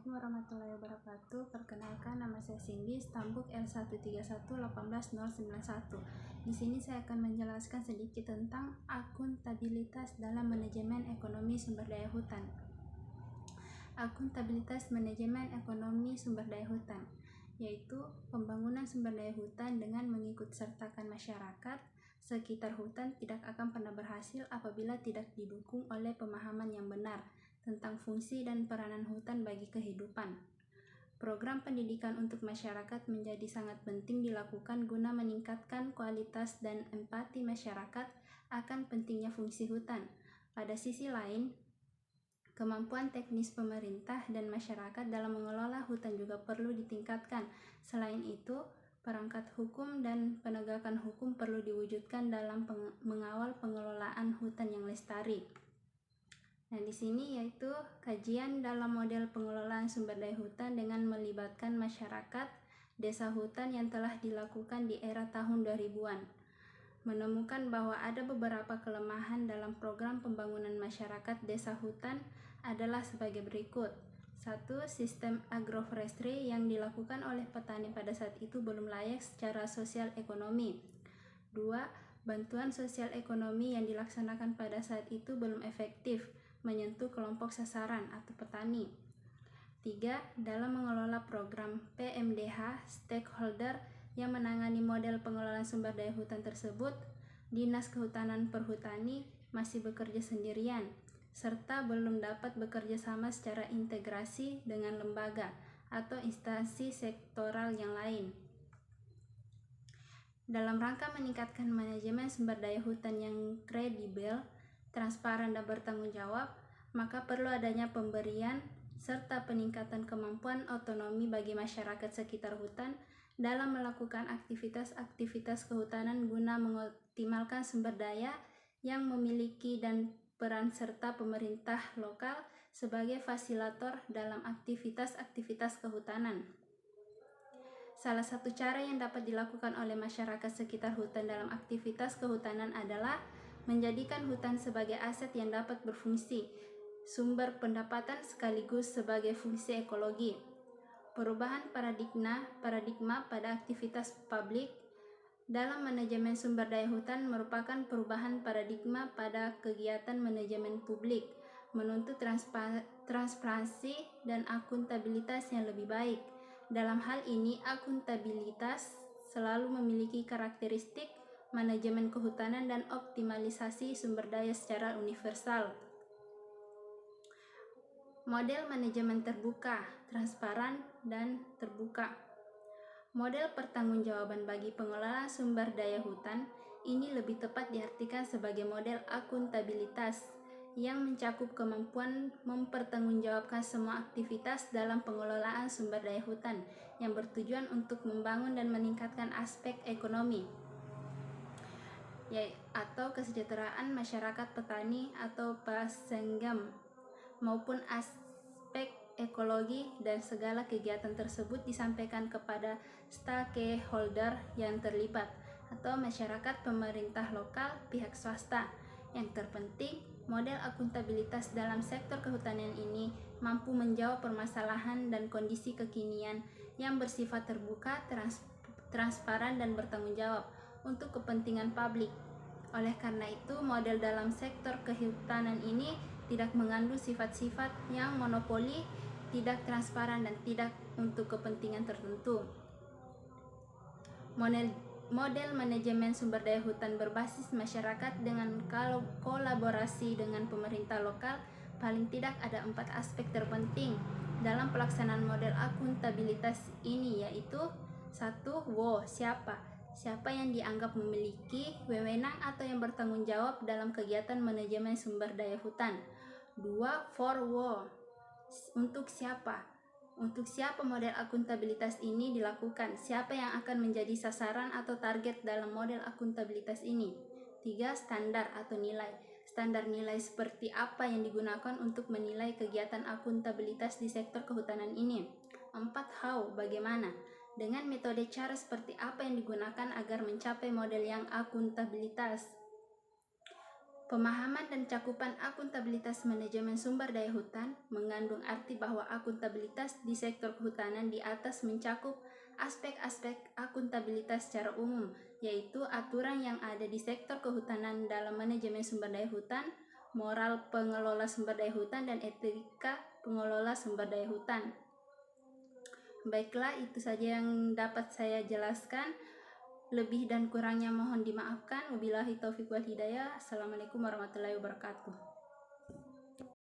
Assalamualaikum warahmatullahi wabarakatuh. Perkenalkan, nama saya Cindy, Stambuk L131180991. Di sini saya akan menjelaskan sedikit tentang akuntabilitas dalam manajemen ekonomi sumber daya hutan. Akuntabilitas manajemen ekonomi sumber daya hutan, yaitu pembangunan sumber daya hutan dengan mengikut sertakan masyarakat sekitar hutan tidak akan pernah berhasil apabila tidak didukung oleh pemahaman yang benar tentang fungsi dan peranan hutan bagi kehidupan. Program pendidikan untuk masyarakat menjadi sangat penting dilakukan guna meningkatkan kualitas dan empati masyarakat akan pentingnya fungsi hutan. Pada sisi lain, kemampuan teknis pemerintah dan masyarakat dalam mengelola hutan juga perlu ditingkatkan. Selain itu, perangkat hukum dan penegakan hukum perlu diwujudkan dalam mengawal pengelolaan hutan yang lestari. Nah, di sini yaitu kajian dalam model pengelolaan sumber daya hutan dengan melibatkan masyarakat desa hutan yang telah dilakukan di era tahun 2000-an. Menemukan bahwa ada beberapa kelemahan dalam program pembangunan masyarakat desa hutan adalah sebagai berikut. 1. Sistem agroforestry yang dilakukan oleh petani pada saat itu belum layak secara sosial ekonomi. 2. Bantuan sosial ekonomi yang dilaksanakan pada saat itu belum efektif menyentuh kelompok sasaran atau petani. 3. Dalam mengelola program PMDH, stakeholder yang menangani model pengelolaan sumber daya hutan tersebut, Dinas Kehutanan Perhutani masih bekerja sendirian, serta belum dapat bekerja sama secara integrasi dengan lembaga atau instansi sektoral yang lain. Dalam rangka meningkatkan manajemen sumber daya hutan yang kredibel, transparan dan bertanggung jawab, maka perlu adanya pemberian serta peningkatan kemampuan otonomi bagi masyarakat sekitar hutan dalam melakukan aktivitas-aktivitas kehutanan guna mengoptimalkan sumber daya yang memiliki dan peran serta pemerintah lokal sebagai fasilitator dalam aktivitas-aktivitas kehutanan. Salah satu cara yang dapat dilakukan oleh masyarakat sekitar hutan dalam aktivitas kehutanan adalah menjadikan hutan sebagai aset yang dapat berfungsi, sumber pendapatan sekaligus sebagai fungsi ekologi. Perubahan paradigma pada aktivitas publik dalam manajemen sumber daya hutan merupakan perubahan paradigma pada kegiatan manajemen publik, menuntut transparansi dan akuntabilitas yang lebih baik. Dalam hal ini, akuntabilitas selalu memiliki karakteristik manajemen kehutanan dan optimalisasi sumber daya secara universal. Model manajemen terbuka, transparan, dan terbuka. Model pertanggungjawaban bagi pengelola sumber daya hutan ini lebih tepat diartikan sebagai model akuntabilitas yang mencakup kemampuan mempertanggungjawabkan semua aktivitas dalam pengelolaan sumber daya hutan yang bertujuan untuk membangun dan meningkatkan aspek ekonomi atau kesejahteraan masyarakat petani atau pasenggam maupun aspek ekologi, dan segala kegiatan tersebut disampaikan kepada stakeholder yang terlibat atau masyarakat, pemerintah lokal, pihak swasta. Yang terpenting, model akuntabilitas dalam sektor kehutanan ini mampu menjawab permasalahan dan kondisi kekinian yang bersifat terbuka, transparan, dan bertanggung jawab untuk kepentingan publik. Oleh karena itu, model dalam sektor kehutanan ini tidak mengandung sifat-sifat yang monopoli, tidak transparan, dan tidak untuk kepentingan tertentu. Model manajemen sumber daya hutan berbasis masyarakat dengan kolaborasi dengan pemerintah lokal paling tidak ada 4 aspek terpenting dalam pelaksanaan model akuntabilitas ini, yaitu 1. Siapa yang dianggap memiliki wewenang atau yang bertanggung jawab dalam kegiatan manajemen sumber daya hutan. 2. Untuk siapa? Untuk siapa model akuntabilitas ini dilakukan? Siapa yang akan menjadi sasaran atau target dalam model akuntabilitas ini? 3. Standar atau nilai. Standar nilai seperti apa yang digunakan untuk menilai kegiatan akuntabilitas di sektor kehutanan ini? 4. How, bagaimana? Dengan metode cara seperti apa yang digunakan agar mencapai model yang akuntabilitas? Pemahaman dan cakupan akuntabilitas manajemen sumber daya hutan mengandung arti bahwa akuntabilitas di sektor kehutanan di atas mencakup aspek-aspek akuntabilitas secara umum, yaitu aturan yang ada di sektor kehutanan dalam manajemen sumber daya hutan, moral pengelola sumber daya hutan, dan etika pengelola sumber daya hutan. Baiklah, itu saja yang dapat saya jelaskan. Lebih dan kurangnya mohon dimaafkan. Wabillahi taufiq wal hidayah. Assalamualaikum warahmatullahi wabarakatuh.